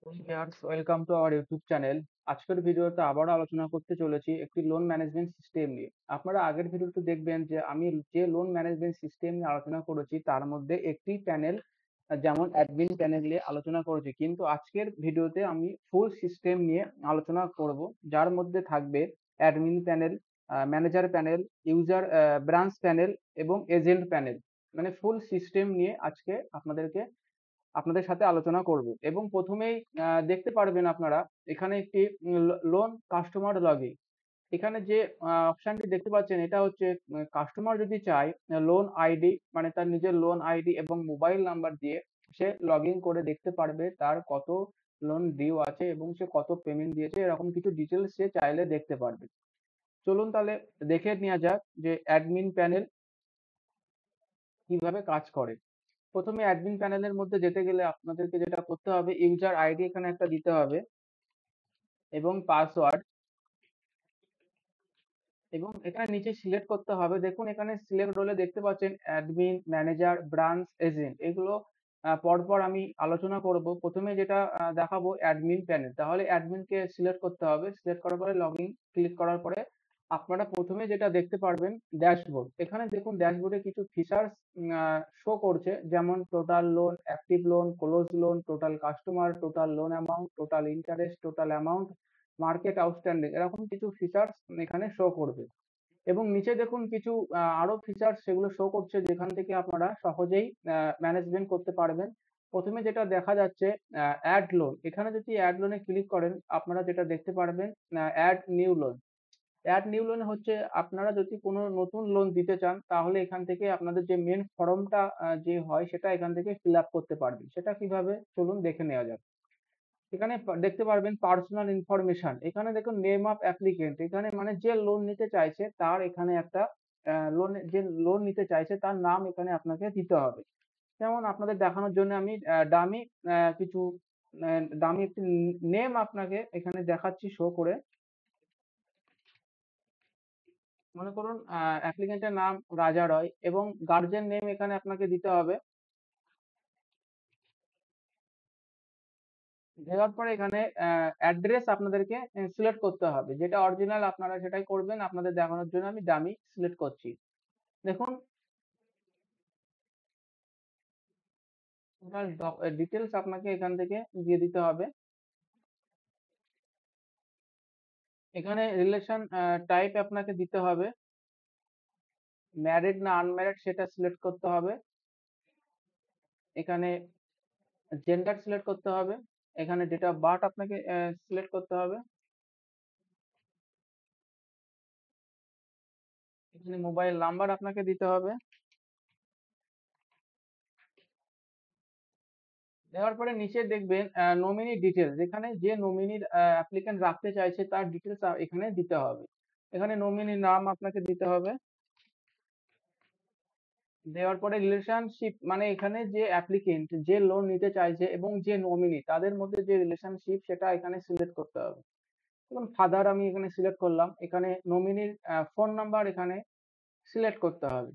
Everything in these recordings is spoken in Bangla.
Viewers, welcome to our YouTube channel. আজকের ভিডিওতে আবারও আলোচনা করতে চলেছি একটি লোন ম্যানেজমেন্ট সিস্টেম নিয়ে। আপনারা আগের ভিডিওতে দেখবেন যে আমি যে লোন ম্যানেজমেন্ট সিস্টেম নিয়ে আলোচনা করেছি তার মধ্যে একটি প্যানেল, যেমন অ্যাডমিন প্যানেল নিয়ে আলোচনা করেছি, কিন্তু আজকের ভিডিওতে আমি ফুল সিস্টেম নিয়ে আলোচনা করব, যার মধ্যে থাকবে admin panel, manager panel, user branch panel এবং এজেন্ট প্যানেল। মানে ফুল সিস্টেম নিয়ে আজকে আপনাদের সাথে আলোচনা করব। এবং প্রথমেই দেখতে পারবেন আপনারা এখানে একটি লোন কাস্টমার লগইন। এখানে যে অপশনটি দেখতে পাচ্ছেন এটা হচ্ছে কাস্টমার যদি চায় লোন আইডি, মানে তার নিজের লোন আইডি এবং মোবাইল নাম্বার দিয়ে সে লগ ইন করে দেখতে পারবে তার কত লোন ডিউ আছে এবং সে কত পেমেন্ট দিয়েছে, এরকম কিছু ডিটেলস সে চাইলে দেখতে পারবে। চলুন তাহলে দেখে নেওয়া যাক যে অ্যাডমিন প্যানেল কিভাবে কাজ করে। প্রথমে অ্যাডমিন প্যানেলের মধ্যে যেতে গেলে আপনাদেরকে যেটা করতে হবে, ইউজার আইডি এখানে একটা দিতে হবে এবং পাসওয়ার্ড, এবং এখানে নিচে সিলেক্ট করতে হবে। দেখুন এখানে সিলেক্ট রোলে দেখতে পাচ্ছেন অ্যাডমিন, ম্যানেজার, ব্রাঞ্চ, এজেন্ট, এগুলো পরপর আমি আলোচনা করব। প্রথমে যেটা দেখাবো অ্যাডমিন প্যানেল, তাহলে অ্যাডমিনকে সিলেক্ট করতে হবে। সিলেক্ট করার পরে লগ ইন ক্লিক করার পরে আপনারা প্রথমে যেটা দেখতে পারবেন ড্যাশবোর্ড। এখানে দেখুন ড্যাশবোর্ডে কিছু ফিচার্স শো করছে, যেমন total loan, active loan, close loan, total customer, total loan amount, total interest, total amount, market outstanding, এরকম কিছু ফিচার্স এখানে শো করবে। এবং নিচে দেখুন কিছু আরো ফিচার্স সেগুলো শো করছে, যেখান থেকে আপনারা সহজেই ম্যানেজমেন্ট করতে পারবেন। প্রথমে যেটা দেখা যাচ্ছে অ্যাড লোন, এখানে যদি অ্যাড লোনে ক্লিক করেন আপনারা যেটা দেখতে পারবেন add new loan. Add new loan হচ্ছে আপনারা যদি কোনো নতুন লোন দিতে চান তাহলে এখান থেকে আপনাদের যে মেন ফর্মটা যে হয় সেটা এখান থেকে ফিল আপ করতে পারবেন। সেটা কিভাবে চলুন দেখে নেওয়া যাক। এখানে দেখতে পারবেন পার্সোনাল ইনফরমেশন, এখানে দেখুন নেম অফ অ্যাপ্লিকেন্ট, এখানে মানে যে লোন নিতে চাইছে তার এখানে একটা যে লোন নিতে চাইছে তার নাম এখানে আপনাকে দিতে হবে। যেমন আপনাদের দেখানোর জন্য আমি ডামি কিছু দামি একটি নেম আপনাকে এখানে দেখাচ্ছি শো করে। মনে করুন অ্যাপ্লিকেন্টের নাম রাজা রয় এবং গার্জেন নেম এখানে আপনাকে দিতে হবে। দেওয়ার পরে এখানে অ্যাড্রেস আপনাদেরকে সিলেক্ট করতে হবে, যেটা অরিজিনাল আপনারা সেটাই করবেন। আপনাদের দেখানোর জন্য আমি ডামি সিলেক্ট করছি। দেখুন টোটাল ডিটেলস আপনাকে এখান থেকে দিয়ে দিতে হবে। এখানে রিলেশন টাইপ আপনাকে দিতে হবে, ম্যারিড না আনম্যারিড সেটা সিলেক্ট করতে হবে। এখানে জেন্ডার সিলেক্ট করতে হবে। এখানে ডেট অফ বার্থ আপনাকে সিলেক্ট করতে হবে। এখানে মোবাইল নাম্বার আপনাকে দিতে হবে। দেওয়ার পরে নিচে দেখবেন নমিনি ডিটেলস, এখানে যে নমিনির অ্যাপ্লিক্যান্ট রাখতে চাইছে তার ডিটেলস এখানে দিতে হবে। এখানে নমিনির নাম আপনাকে দিতে হবে। দেওয়ার পরে রিলেশনশিপ, মানে এখানে যে অ্যাপ্লিকেন্ট যে লোন নিতে চাইছে এবং যে নমিনি তাদের মধ্যে যে রিলেশনশিপ সেটা এখানে সিলেক্ট করতে হবে। যেমন ফাদার আমি এখানে সিলেক্ট করলাম। এখানে নমিনির ফোন নাম্বার এখানে সিলেক্ট করতে হবে।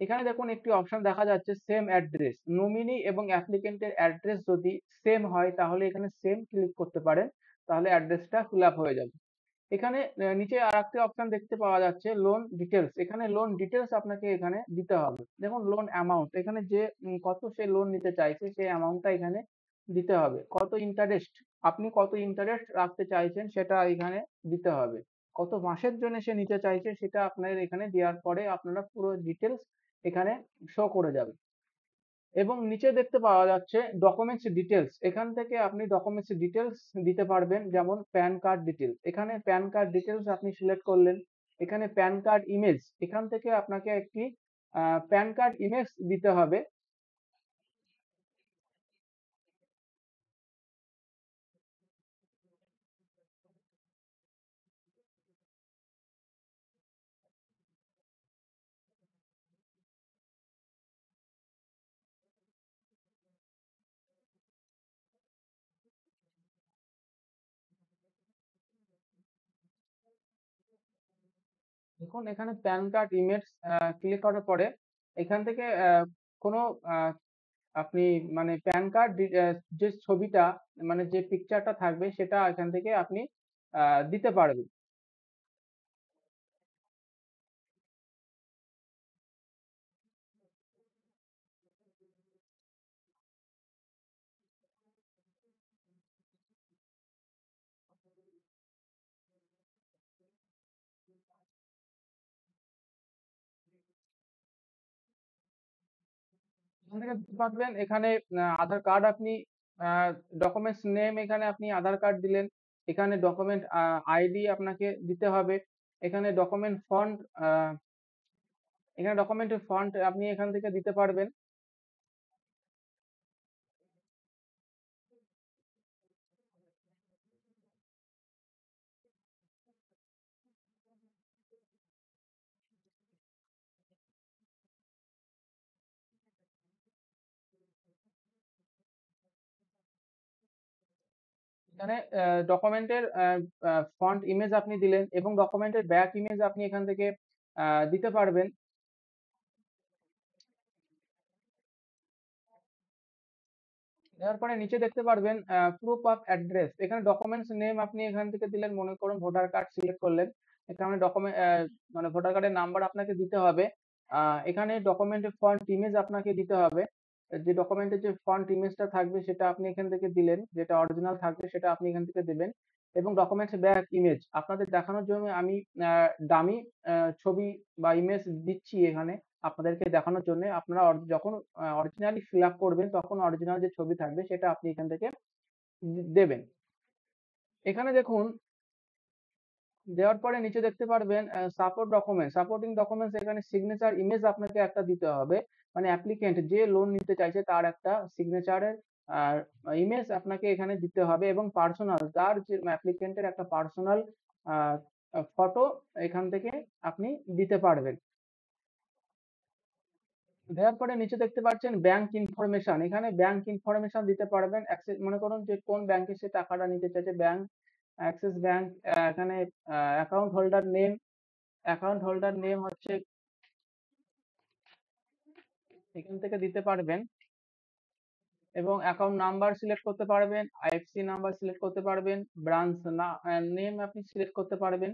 এখানে দেখুন একটি অপশন দেখা যাচ্ছে সেম অ্যাড্রেস, নমিনি এবং অ্যাপ্লিকেন্টের অ্যাড্রেস যদি সেম হয় তাহলে এখানে সেম ক্লিক করতে পারেন, তাহলে অ্যাড্রেসটা ফিল আপ হয়ে যাবে। এখানে নিচে আরেকটি অপশন দেখতে পাওয়া যাচ্ছে লোন ডিটেলস, এখানে লোন ডিটেলস আপনাকে এখানে দিতে হবে। দেখুন লোন অ্যামাউন্ট, এখানে যে কত সে লোন নিতে চাইছে সেই অ্যামাউন্টটা এখানে দিতে হবে। কত ইন্টারেস্ট, আপনি কত ইন্টারেস্ট রাখতে চাইছেন সেটা এখানে দিতে হবে। কত মাসের জন্য সে নিতে চাইছে সেটা আপনার এখানে দেওয়ার পরে আপনারা পুরো ডিটেলস এখানে শো করে যাবে। এবং নিচে দেখতে পাওয়া যাচ্ছে ডকুমেন্টস ডিটেলস, এখান থেকে আপনি ডকুমেন্টস ডিটেলস দিতে পারবেন, যেমন প্যান কার্ড ডিটেলস। এখানে প্যান কার্ড ডিটেলস আপনি সিলেক্ট করলেন। এখানে প্যান কার্ড ইমেজ, এখান থেকে আপনাকে একটি প্যান কার্ড ইমেজ দিতে হবে। দেখুন এখানে প্যান কার্ড ইমেজ ক্লিক করার পরে এখান থেকে কোনো আপনি মানে প্যান কার্ড যে ছবিটা মানে যে পিকচারটা থাকবে সেটা এখান থেকে আপনি দিতে পারবেন। এখান থেকে দিতে পারবেন। এখানে আধার কার্ড আপনি ডকুমেন্টস নেম এখানে আপনি আধার কার্ড দিলেন। এখানে ডকুমেন্ট আইডি আপনাকে দিতে হবে। এখানে ডকুমেন্ট ফন্ট এখানে ডকুমেন্টের ফন্ট আপনি এখান থেকে দিতে পারবেন। এখানে ডকুমেন্টের ফ্রন্ট ইমেজ আপনি দিলেন এবং ডকুমেন্টের ব্যাক ইমেজ আপনি এখান থেকে দিতে পারবেন। দেওয়ার পরে নিচে দেখতে পারবেন প্রুফ অফ অ্যাড্রেস। এখানে ডকুমেন্টস নেম আপনি এখান থেকে দিলেন, মনে করুন ভোটার কার্ড সিলেক্ট করলেন। এখানে ডকুমেন্ট মানে ভোটার কার্ডের নাম্বার আপনাকে দিতে হবে। এখানে ডকুমেন্টের ফন্ট ইমেজ আপনাকে দিতে হবে। যে ডকুমেন্টের যে ফন্ট ইমেজটা থাকবে সেটা আপনি এখান থেকে দিলেন, যেটা অরিজিনাল থাকবে সেটা আপনি এখান থেকে দেবেন। এবং ডকুমেন্টস ব্যাক ইমেজ আপনাদের দেখানোর জন্য আমি ডামি ছবি বা ইমেজ দিচ্ছি এখানে আপনাদেরকে দেখানোর জন্য। আপনারা যখন অরিজিনালি ফিল আপ করবেন তখন অরিজিনাল যে ছবি থাকবে সেটা আপনি এখান থেকে দেবেন। এখানে দেখুন, দেওয়ার পরে নিচে দেখতে পারবেন সাপোর্ট ডকুমেন্ট, সাপোর্টিং ডকুমেন্টস। এখানে সিগনেচার ইমেজ আপনাকে একটা দিতে হবে। মানে অ্যাপ্লিক্যান্ট যে লোন নিতে চাইছে তার একটা সিগনেচারের ইমেজ আপনাকে এখানে দিতে হবে এবং পার্সোনাল তার যে অ্যাপ্লিক্যান্টের একটা পার্সোনাল ফটো এখান থেকে আপনি দিতে পারবেন। দেওয়ার পরে নিচে দেখতে পাচ্ছেন ব্যাংক ইনফরমেশন। এখানে ব্যাংক ইনফরমেশন দিতে পারবেন। মনে করুন যে কোন ব্যাংকে সে টাকাটা নিতে চাইছে, ব্যাংক অ্যাক্সিস ব্যাংক। এখানে অ্যাকাউন্ট হোল্ডার নেম হচ্ছে এখান থেকে দিতে পারবেন এবং অ্যাকাউন্ট নাম্বার সিলেক্ট করতে পারবেন, আইএফসি নাম্বার সিলেক্ট করতে পারবেন, ব্রাঞ্চ নেম আপনি সিলেক্ট করতে পারবেন।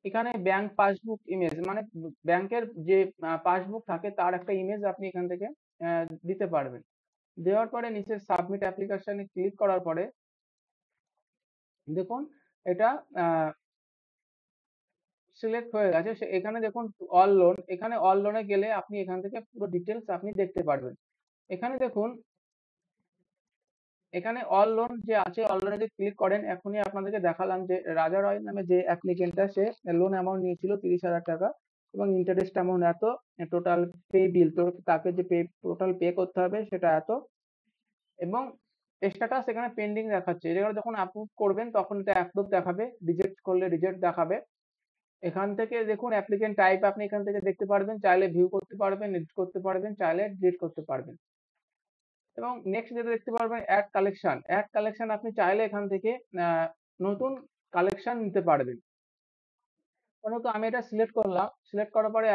এখানে ব্যাংক পাসবুক ইমেজ মানে ব্যাংকের যে পাসবুক থাকে তার একটা ইমেজ আপনি এখান থেকে দিতে পারবেন। দেওয়ার পরে নিচে সাবমিট অ্যাপ্লিকেশনে ক্লিক করার পরে দেখুন এটা সিলেক্ট হয়ে গেছে। এখানে দেখুন অল লোন, এখানে অল লোনে গেলে আপনি এখান থেকে পুরো ডিটেলস আপনি দেখতে পারবেন। এখানে দেখুন, এখানে অল লোন যে আছে, অল লোনে যদি ক্লিক করেন, এখনই আপনাদেরকে দেখালাম যে রাজা রয় নামে যে অ্যাপ্লিকেন্টটা সে লোন অ্যামাউন্ট নিয়েছিল 30,000 টাকা এবং ইন্টারেস্ট অ্যামাউন্ট এত, টোটাল পে বিল তো তাকে যে টোটাল পে করতে হবে সেটা এত এবং স্ট্যাটাস এখানে পেন্ডিং দেখাচ্ছে। এবার যখন অ্যাপ্রুভ করবেন তখন এটা অ্যাপ্রুভ দেখাবে, রিজেক্ট করলে রিজেক্ট দেখাবে। এখান থেকে দেখুন অ্যাপ্লিকেন্ট টাইপ আপনি এখান থেকে দেখতে পারবেন, চাইলে ভিউ করতে পারবেন, এডিট করতে পারবেন, চাইলে ডিলিট করতে পারবেন। এবং নেক্সট যেটা দেখতে পারবেন অ্যাড কালেকশন, অ্যাড কালেকশন আপনি চাইলে এখান থেকে নতুন কালেকশন নিতে পারবেন। প্রথমত আমি এটা সিলেক্ট করলাম, সিলেক্ট করার পরে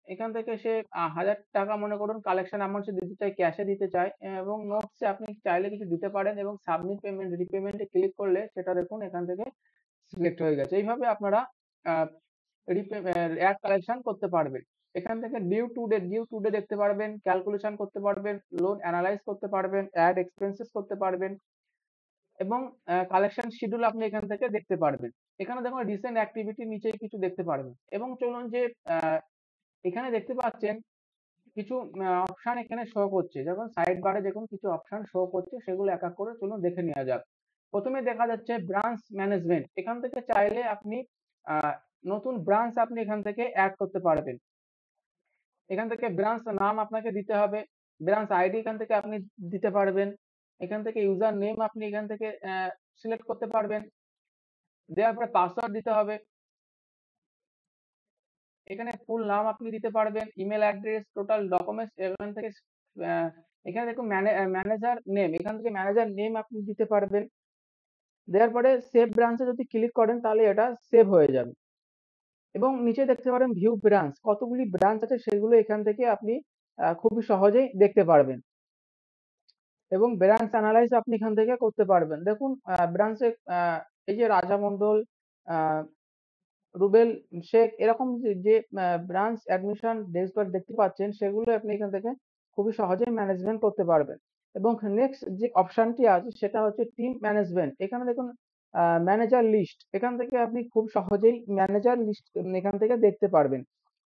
এখান থেকে সে 1,000 টাকা মনে করুন কালেকশন অ্যামাউন্ট সে দিতে চায়, ক্যাশে দিতে চায় এবং নোটসে আপনি চাইলে কিছু দিতে পারেন এবং সাবমিট পেমেন্ট রিপেমেন্টে ক্লিক করলে সেটা দেখুন এখান থেকে সিলেক্ট হয়ে গেছে। এইভাবে আপনারা অ্যাড কালেকশন করতে পারবেন। এখান থেকে ডিউ টু ডে দেখতে পারবেন, ক্যালকুলেশন করতে পারবেন, লোন অ্যানালাইজ করতে পারবেন, অ্যাড এক্সপেন্সেস করতে পারবেন এবং কালেকশন শিডিউল আপনি এখান থেকে দেখতে পারবেন। এখানে দেখুন রিসেন্ট অ্যাক্টিভিটি নিচে কিছু দেখতে পারবেন এবং চলুন যে এখানে দেখতে পাচ্ছেন কিছু অপশন এখানে শো করছে, যখন সাইড বারে দেখুন কিছু অপশন শো করছে, সেগুলো এক এক করে চলুন দেখে নেওয়া যাক। প্রথমে দেখা যাচ্ছে ব্রাঞ্চ ম্যানেজমেন্ট। এখান থেকে চাইলে আপনি আহ, নতুন ব্রাঞ্চ আপনি এখান থেকে অ্যাড করতে পারবেন। এখান থেকে ব্রাঞ্চ নাম আপনাকে দিতে হবে, ব্রাঞ্চ আইডি এখান থেকে আপনি দিতে পারবেন, এখান থেকে ইউজার নেম আপনি এখান থেকে সিলেক্ট করতে পারবেন। দেওয়ার পরে পাসওয়ার্ড দিতে হবে, এখানে ফুল নাম আপনি দিতে পারবেন, ইমেল অ্যাড্রেস, টোটাল ডকুমেন্টস এখান থেকে আহ, এখানে দেখুন ম্যানেজার নেম, এখান থেকে ম্যানেজার নেম আপনি দিতে পারবেন। দেওয়ার পরে সেভ ব্রাঞ্চে যদি ক্লিক করেন তাহলে এটা সেভ হয়ে যাবে এবং নিচে দেখতে পারেন ভিউ ব্রাঞ্চ, কতগুলি ব্রাঞ্চ আছে সেগুলো এখান থেকে আপনি খুবই সহজেই দেখতে পারবেন। এবং ব্রাঞ্চ অ্যানালাইজ আপনি এখান থেকে করতে পারবেন। দেখুন ব্রাঞ্চে এই যে রাজা মন্ডল, আহ, রুবেল শেখ, এরকম যে ব্রাঞ্চ অ্যাডমিশন ড্যাশবোর্ড দেখতে পাচ্ছেন, সেগুলো আপনি এখান থেকে খুবই সহজেই ম্যানেজমেন্ট করতে পারবেন। এবং নেক্সট যে অপশনটি আছে সেটা হচ্ছে টিম ম্যানেজমেন্ট। এখানে দেখুন ম্যানেজার লিস্ট, এখান থেকে আপনি খুব সহজেই ম্যানেজার লিস্ট এখান থেকে দেখতে পারবেন।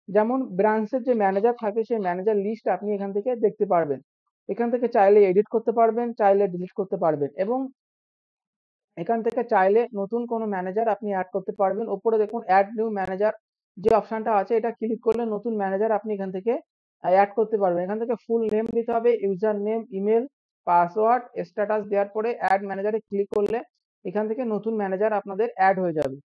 যেমন ব্রাঞ্চের যে ম্যানেজার থাকে সেই ম্যানেজার লিস্ট আপনি এখান থেকে দেখতে পারবেন। এখান থেকে চাইলে এডিট করতে পারবেন, চাইলে ডিলিট করতে পারবেন, এবং এখান থেকে চাইলে নতুন কোনো ম্যানেজার আপনি অ্যাড করতে পারবেন। উপরে দেখুন অ্যাড নিউ ম্যানেজার যে অপশনটা আছে, এটা ক্লিক করলে নতুন ম্যানেজার আপনি এখান থেকে অ্যাড করতে পারবেন। এখান থেকে ফুল নেম দিতে হবে, user name, email, password, status দেওয়ার পরে অ্যাড ম্যানেজারে ক্লিক করলে এখান থেকে নতুন ম্যানেজার আপনাদের অ্যাড হয়ে যাবে।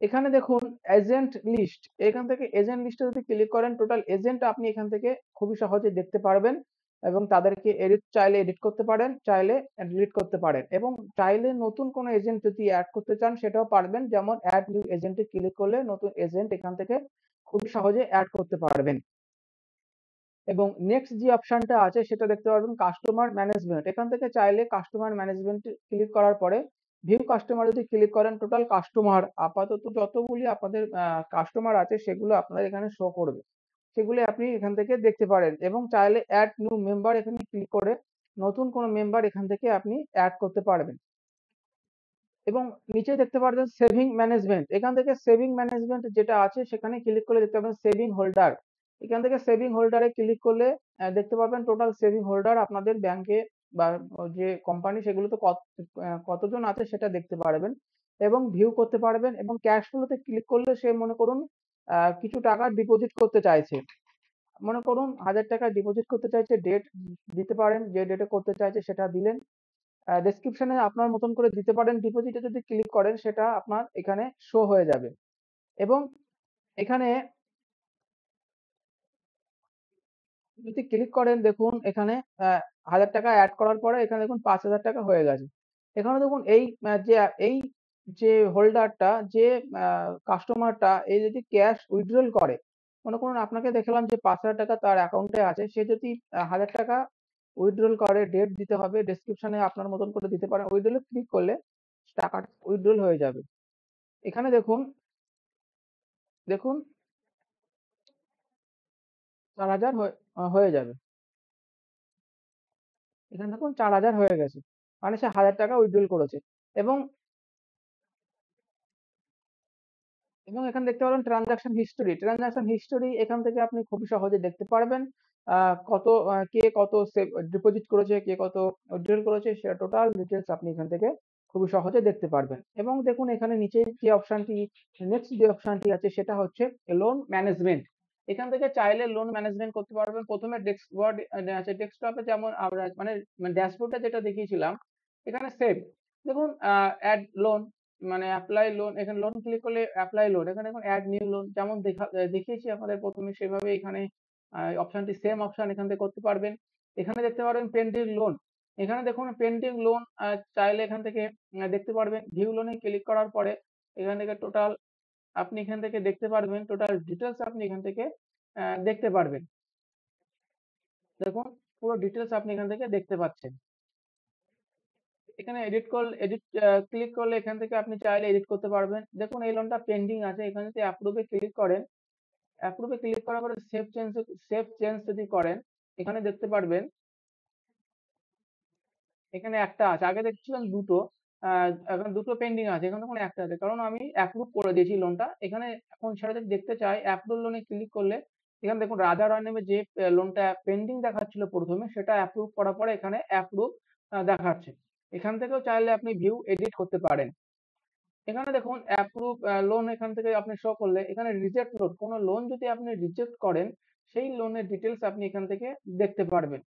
এখানে দেখুন এজেন্ট লিস্ট, এখান থেকে এজেন্ট লিস্টে যদি ক্লিক করেন টোটাল এজেন্ট আপনি এখান থেকে খুবই সহজে দেখতে পারবেন, এবং তাদেরকে চাইলে এডিট করতে পারেন, চাইলে ডিলিট করতে পারেন, এবং চাইলে নতুন কোনো এজেন্ট যদি অ্যাড করতে চান সেটাও পারবেন। যেমন অ্যাড নিউ এজেন্টে ক্লিক করলে নতুন এজেন্ট এখান থেকে খুবই সহজে অ্যাড করতে পারবেন। এবং নেক্সট যে অপশনটা আছে সেটা দেখতে পারবেন কাস্টমার ম্যানেজমেন্ট। এখান থেকে চাইলে কাস্টমার ম্যানেজমেন্ট ক্লিক করার পরে ভিউ কাস্টমার যদি ক্লিক করেন টোটাল কাস্টমার আপাতত যতগুলি আপনাদের কাস্টমার আছে সেগুলো আপনাদের এখানে শো করবে, সেগুলি আপনি এখান থেকে দেখতে পারেন। এবং চাইলে অ্যাড নিউ মেম্বার এখানে ক্লিক করে নতুন কোনো মেম্বার এখান থেকে আপনি অ্যাড করতে পারবেন। এবং নিচে দেখতে পারবেন সেভিং ম্যানেজমেন্ট, এখান থেকে সেভিং ম্যানেজমেন্ট যেটা আছে সেখানে ক্লিক করলে দেখতে পাবেন সেভিং হোল্ডার। এখান থেকে সেভিং হোল্ডারে ক্লিক করলে দেখতে পাবেন টোটাল সেভিং হোল্ডার আপনাদের ব্যাংকে বা যে কোম্পানি সেগুলোতে কতজন আছে সেটা দেখতে পারবেন এবং ভিউ করতে পারবেন। এবং ক্যাশ ফ্লোতে ক্লিক করলে সে মনে করুন কিছু টাকা ডিপোজিট করতে চাইছে, মনে করুন 1000 টাকা ডিপোজিট করতে চাইছে, ডেট দিতে পারেন, যে ডেটে করতে চাইছে সেটা দিলেন, ডেসক্রিপশনে আপনার মতন করে দিতে পারেন। ডিপোজিটে যদি ক্লিক করেন সেটা আপনার এখানে শো হয়ে যাবে। এবং এখানে যদি ক্লিক করেন দেখুন এখানে 1000 টাকা অ্যাড করার পরে এখানে দেখুন 5000 টাকা হয়ে গেছে। এখানে দেখুন এই যে হোল্ডারটা, যে কাস্টমারটা এই যদি ক্যাশ উইথড্রল করে, মনে করুন আপনাকে দেখালাম যে 5000 টাকা তার অ্যাকাউন্টে আছে, সে যদি 1000 টাকা উইথড্রল করে, ডেট দিতে হবে, ডেসক্রিপশনে আপনার মতন করে দিতে পারেন, উইথড্রলে ক্লিক করলে টাকাটা উইথড্রল হয়ে যাবে। এখানে দেখুন, দেখুন 4000 হয়ে যাবে। এখানে দেখুন 4000 হয়ে গেছে, মানে সে 1000 টাকা উইথড্রল করেছে। এবং এবং এখানে দেখতে পারেন ট্রানজাকশন হিস্টোরি, ট্রানজাকশন হিস্টোরি এখান থেকে আপনি খুবই সহজে দেখতে পারবেন কে কত ডিপোজিট করেছে, কে কত উইথড্রল করেছে, সে টোটাল ডিটেলস আপনি এখান থেকে খুবই সহজে দেখতে পারবেন। এবং দেখুন এখানে নিচে যে অপশনটি, নেক্সট যে অপশনটি আছে সেটা হচ্ছে লোন ম্যানেজমেন্ট। এখান থেকে চাইলে লোন ম্যানেজমেন্ট করতে পারবেন। প্রথমে ডেস্কবোর্ড আছে, ডেস্কটপে যেমন আমরা মানে ড্যাশবোর্ডে যেটা দেখিয়েছিলাম, এখানে সেভ, দেখুন অ্যাড লোন, মানে অ্যাপ্লাই লোন, এখানে লোন ক্লিক করলে অ্যাপ্লাই লোন, এখানে এখন অ্যাড নিউ লোন যেমন দেখিয়েছি আপনাদের প্রথমে সেভাবে এখানে অপশনটি সেম অপশন এখান থেকে করতে পারবেন। এখানে দেখতে পারবেন পেন্ডিং লোন, এখানে দেখুন পেন্ডিং লোন চাইলে এখান থেকে দেখতে পারবেন। ভিউ লোনে ক্লিক করার পরে এখান থেকে টোটাল আপনি এখান থেকে দেখতে পারবেন, টোটাল ডিটেলস আপনি এখান থেকে দেখতে পারবেন। দেখুন পুরো ডিটেলস আপনি এখান থেকে দেখতে পাচ্ছেন। এখানে এডিট ক্লিক করলে এখান থেকে আপনি চাইলে এডিট করতে পারবেন। দেখুন এই লোনটা পেন্ডিং আছে, এখানে যদি অ্যাপ্রুভে ক্লিক করেন, অ্যাপ্রুভে ক্লিক করার পরে সেভ চেঞ্জ যদি করেন, এখানে দেখতে পারবেন এখানে একটা আছে, আগে দেখছিলাম দুটো, এখন দুটো পেন্ডিং আছে, এখানে দেখুন একটা আছে, কারণ আমি অ্যাপ্রুভ করে দিয়েছি লোনটা। এখানে এখন সেটা যদি দেখতে চাই অ্যাপ্রুভ লোনে ক্লিক করলে এখানে দেখুন রাজা রয় নামে যে লোনটা পেন্ডিং দেখাচ্ছিল প্রথমে, সেটা অ্যাপ্রুভ করার পরে এখানে অ্যাপ্রুভ দেখাচ্ছে। এখান থেকেও চাইলে আপনি ভিউ এডিট করতে পারেন। এখানে দেখুন অ্যাপ্রুভ লোন, এখান থেকে আপনি শো করলে এখানে রিজেক্ট লোন, কোনো লোন যদি আপনি রিজেক্ট করেন সেই লোনের ডিটেলস আপনি এখান থেকে দেখতে পারবেন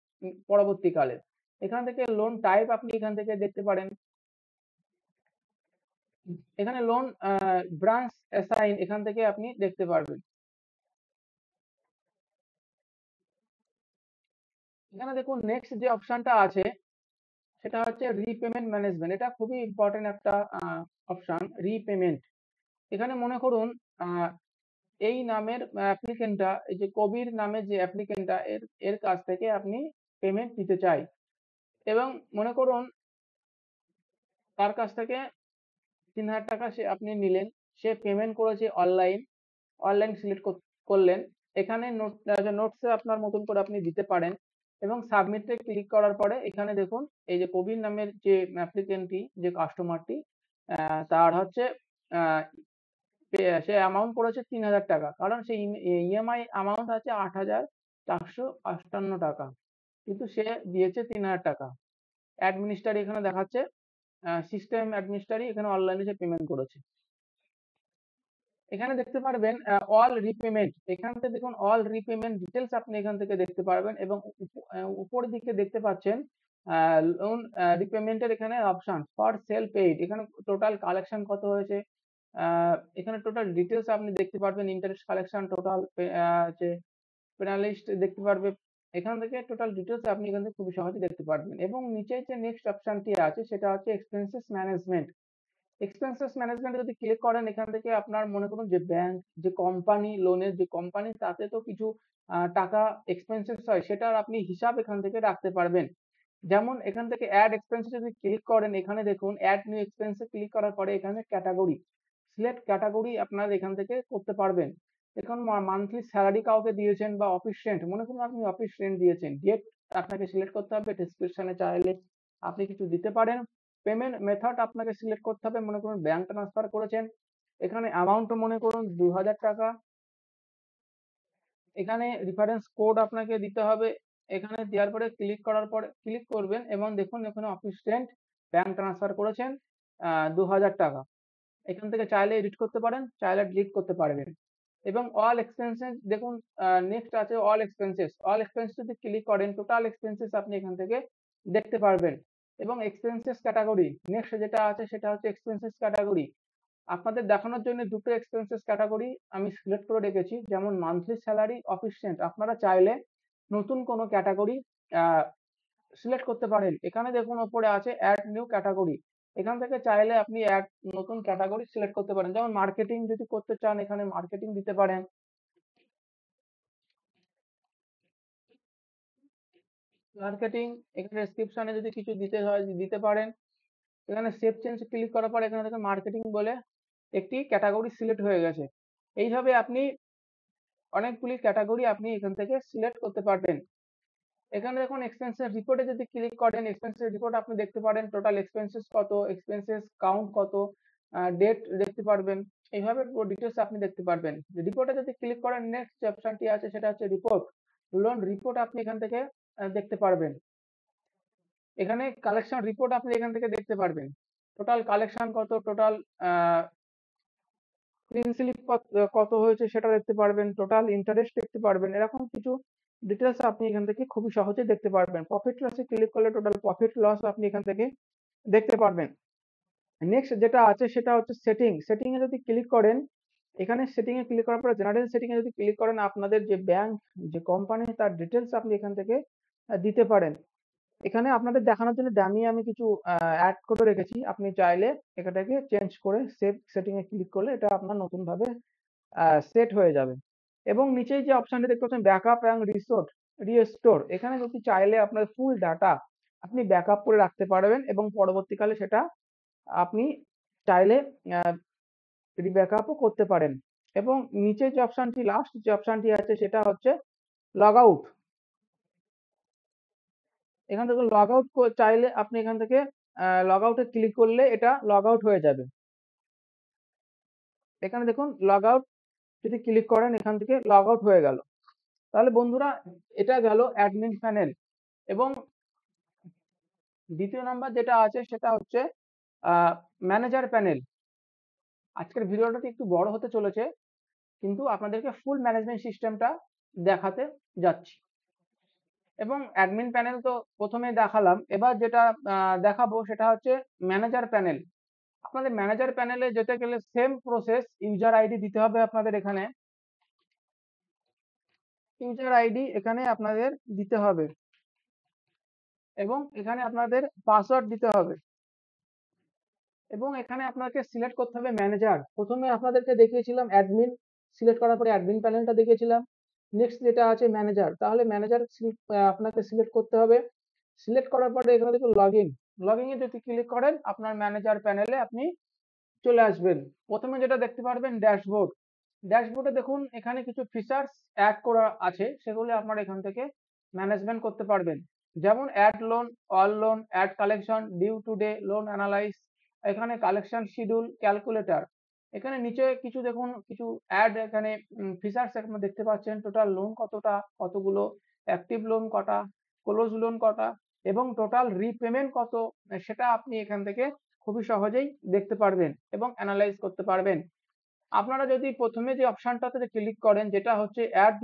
পরবর্তীকালে। এখান থেকে লোন টাইপ আপনি এখান থেকে দেখতে পারেন। এখানে লোন ব্রাঞ্চ অ্যাসাইন এখান থেকে আপনি দেখতে পারবেন। এখানে দেখুন নেক্সট যে অপশনটা আছে সেটা হচ্ছে রিপেমেন্ট ম্যানেজমেন্ট। এটা খুবই ইম্পর্টেন্ট একটা অপশন, রিপেমেন্ট। এখানে মনে করুন এই নামের অ্যাপ্লিকেন্টটা, এই যে কবির নামের যে অ্যাপ্লিকেন্টটা, এর এর কাছ থেকে আপনি পেমেন্ট নিতে চাই, এবং মনে করুন তার কাছ থেকে ৩,০০০ টাকা আপনি নিলেন, সে পেমেন্ট করেছে অনলাইন। অনলাইন সিলেক্ট করলেন, এখানে নোটসে আপনার মতন করে আপনি দিতে পারেন, এবং সাবমিটে ক্লিক করার পরে এখানে দেখুন এই যে কবির নামের যে অ্যাপ্লিকেন্টটি, যে কাস্টমারটি, তার হচ্ছে আহ, সে অ্যামাউন্ট করেছে ৩,০০০ টাকা, কারণ সেই ইএমআই অ্যামাউন্ট আছে ৮,৪58 টাকা, কিন্তু সে দিয়েছে ৩,০০০ টাকা। অ্যাডমিনিস্ট্রার এখানে দেখাচ্ছে, সিস্টেম অ্যাডমিনিস্ট্রারই এখানে অনলাইনে সে পেমেন্ট করেছে। এখানে দেখতে পারবেন অল রিপেমেন্ট, এখান থেকে দেখুন অল রিপেমেন্ট ডিটেলস আপনি এখান থেকে দেখতে পারবেন, এবং উপরের দিকে দেখতে পাচ্ছেন লোন রিপেমেন্টের এখানে অপশন ফর সেল পেইড, এখানে টোটাল কালেকশন কত হয়েছে, এখানে টোটাল ডিটেলস আপনি দেখতে পারবেন, ইন্টারেস্ট কালেকশন টোটাল, যে পেনালিস্ট দেখতে পারবে, এখান থেকে টোটাল ডিটেলস আপনি এখান থেকে খুবই সহজে দেখতে পারবেন। এবং নিচে যে নেক্সট অপশনটি আছে সেটা হচ্ছে এক্সপেন্সেস ম্যানেজমেন্ট। এক্সপেন্সেস ম্যানেজমেন্ট যদি ক্লিক করেন, এখান থেকে আপনার মনে করুন যে ব্যাংক, যে কোম্পানি, লোনের যে কোম্পানি, তাতে তো কিছু টাকা এক্সপেন্সেস হয়, সেটার আপনি হিসাব এখান থেকে রাখতে পারবেন। যেমন এখান থেকে অ্যাড এক্সপেন্সে যদি ক্লিক করেন, এখানে দেখুন অ্যাড নিউ এক্সপেন্সে ক্লিক করার পরে এখানে ক্যাটাগরি, সিলেক্ট ক্যাটাগরি আপনার এখান থেকে করতে পারবেন। এখন মান্থলি স্যালারি কাউকে দিয়েছেন, বা অফিস রেন্ট, মনে করুন আপনি অফিস রেন্ট দিয়েছেন, ডেট আপনাকে সিলেক্ট করতে হবে, ডেসক্রিপশনে চাইলে আপনি কিছু দিতে পারেন। পেমেন্ট মেথড আপনাকে সিলেক্ট করতে হবে, মনে করুন ব্যাংক ট্রান্সফার করেছেন, এখানে অ্যামাউন্ট মনে করুন ২,০০০ টাকা, এখানে রেফারেন্স কোড আপনাকে দিতে হবে, এখানে দেওয়ার পরে ক্লিক করার পরে ক্লিক করবেন, এবং দেখুন এখানে অফিস রেন্ট ব্যাংক ট্রান্সফার করেছেন ২,০০০ টাকা। এখান থেকে চাইলে এডিট করতে পারেন, চাইলে ডিলিট করতে পারবেন। এবং অল এক্সপেন্সেস দেখুন, নেক্সট আছে অল এক্সপেন্সেস, অল এক্সপেন্সেস যদি ক্লিক করেন টোটাল এক্সপেন্সেস আপনি এখান থেকে দেখতে পারবেন। এবং এক্সপেন্সেস ক্যাটাগরি নেক্সট যেটা আছে সেটা হচ্ছে এক্সপেন্সেস ক্যাটাগরি। আপনাদের দেখানোর জন্য দুটো এক্সপেন্সেস ক্যাটাগরি আমি সিলেক্ট করে রেখেছি, যেমন মান্থলি স্যালারি, অফিস রেন্ট। আপনারা চাইলে নতুন কোনো ক্যাটাগরি সিলেক্ট করতে পারেন, এখানে দেখুন ওপরে আছে অ্যাড নিউ ক্যাটাগরি, এখান থেকে চাইলে আপনি অ্যাড নতুন ক্যাটাগরি সিলেক্ট করতে পারেন, যেমন মার্কেটিং যদি করতে চান এখানে মার্কেটিং দিতে পারেন। মার্কেটিং, এখানে ডেসক্রিপশনে যদি কিছু দিতে হয় দিতে পারেন। এখানে সেভ চেঞ্জ ক্লিক করার পর এখানে দেখুন মার্কেটিং বলে একটি ক্যাটাগরি সিলেক্ট হয়ে গেছে। এইভাবে আপনি অনেকগুলি ক্যাটাগরি আপনি এখান থেকে সিলেক্ট করতে পারবেন। এখানে দেখুন এক্সপেন্সেস রিপোর্টে যদি ক্লিক করেন, এক্সপেন্সেস রিপোর্ট আপনি দেখতে পারেন টোটাল এক্সপেন্সেস কত, এক্সপেন্সেস কাউন্ট কত, ডেট দেখতে পারবেন। এইভাবে পুরো ডিটেলস আপনি দেখতে পারবেন। রিপোর্টে যদি ক্লিক করেন, নেক্সট যে অপশনটি আছে সেটা হচ্ছে রিপোর্ট, লোন রিপোর্ট আপনি এখান থেকে দেখতে পারবেন। এখানে কালেকশন রিপোর্ট আপনি এখান থেকে দেখতে পারবেন, টোটাল কালেকশন কত, টোটাল ক্লিন স্লিপ কত হয়েছে সেটা দেখতে পারবেন, টোটাল ইন্টারেস্ট দেখতে পারবেন, এরকম কিছু ডিটেলস আপনি এখান থেকে খুবই সহজে দেখতে পারবেন। প্রফিট লসে ক্লিক করলে টোটাল প্রফিট লস আপনি এখান থেকে দেখতে পারবেন। নেক্সট যেটা আছে সেটা হচ্ছে সেটিং, সেটিং এ যদি ক্লিক করেন, এখানে সেটিং এ ক্লিক করার পরে জেনারেল সেটিং এ যদি ক্লিক করেন, আপনাদের যে ব্যাংক, যে কোম্পানি, তার ডিটেলস আপনি এখান থেকে দিতে পারেন। এখানে আপনাদের দেখানোর জন্য ডামি আমি কিছু অ্যাড করে রেখেছি, আপনি চাইলে এটাকে চেঞ্জ করে সেভ সেটিং এ ক্লিক করলে এটা আপনার নতুন ভাবে সেট হয়ে যাবে। এবং নিচেই যে অপশনটি দেখতে পাচ্ছেন ব্যাকআপ এবং রিস্টোর, এখানে যদি চাইলে আপনার ফুল ডাটা আপনি ব্যাকআপ করে রাখতে পারবেন, এবং পরবর্তীকালে সেটা আপনি চাইলে ব্যাকআপও করতে পারেন। এবং নিচে যে অপশনটি, লাস্ট যে অপশনটি আছে সেটা হচ্ছে লগ আউট। এখান থেকে লগ আউট চাইলে আপনি এখান থেকে লগ আউটে ক্লিক করলে এটা লগ আউট হয়ে যাবে। এখানে দেখুন লগ আউট যদি ক্লিক করেন এখান থেকে লগ আউট হয়ে গেল। তাহলে বন্ধুরা, এটা গেল অ্যাডমিন প্যানেল। এবং দ্বিতীয় নাম্বার যেটা আছে সেটা হচ্ছে ম্যানেজার প্যানেল। আজকের ভিডিওটা একটু বড় হতে চলেছে, কিন্তু আপনাদেরকে ফুল ম্যানেজমেন্ট সিস্টেমটা দেখাতে যাচ্ছি। এবং অ্যাডমিন প্যানেল তো প্রথমে দেখালাম, এবার যেটা দেখাবো সেটা হচ্ছে ম্যানেজার প্যানেল। আপনাদের ম্যানেজার প্যানেলে যেতে গেলে সেম প্রসেস, ইউজার আইডি দিতে হবে আপনাদের এখানে, ইউজার আইডি এখানে আপনাদের দিতে হবে, এবং এখানে আপনাদের পাসওয়ার্ড দিতে হবে, এবং এখানে আপনাকে সিলেক্ট করতে হবে ম্যানেজার। প্রথমে আপনাদেরকে দেখিয়েছিলাম অ্যাডমিন, সিলেক্ট করার পরে অ্যাডমিন প্যানেলটা দেখিয়েছিলাম। নেক্সট যেটা আছে ম্যানেজার, তাহলে ম্যানেজার আপনাকে সিলেক্ট করতে হবে। সিলেক্ট করার পরে এখানে দেখুন লগইন এ যদি ক্লিক করেন আপনার ম্যানেজার প্যানেলে আপনি চলে আসবেন। প্রথমে যেটা দেখতে পারবেন ড্যাশবোর্ড। ড্যাশবোর্ডে দেখুন এখানে কিছু ফিচার্স অ্যাড করা আছে, সেগুলো আপনারা এখান থেকে ম্যানেজমেন্ট করতে পারবেন। যেমন add loan, all loan, add collection, due today, loan analyse, এখানে কালেকশন শিডিউল, ক্যালকুলেটর। এখানে নিচে কিছু দেখুন কিছু অ্যাড এখানে ফিচার্স এখানে দেখতে পাচ্ছেন। টোটাল লোন কতটা, কতগুলো, অ্যাক্টিভ লোন কটা, ক্লোজ লোন কটা এবং টোটাল রিপেমেন্ট কত, সেটা আপনি এখান থেকে খুবই সহজেই দেখতে পারবেন এবং অ্যানালাইজ করতে পারবেন। আপনারা যদি প্রথমে যে অপশনটাতে ক্লিক করেন যেটা হচ্ছে অ্যাড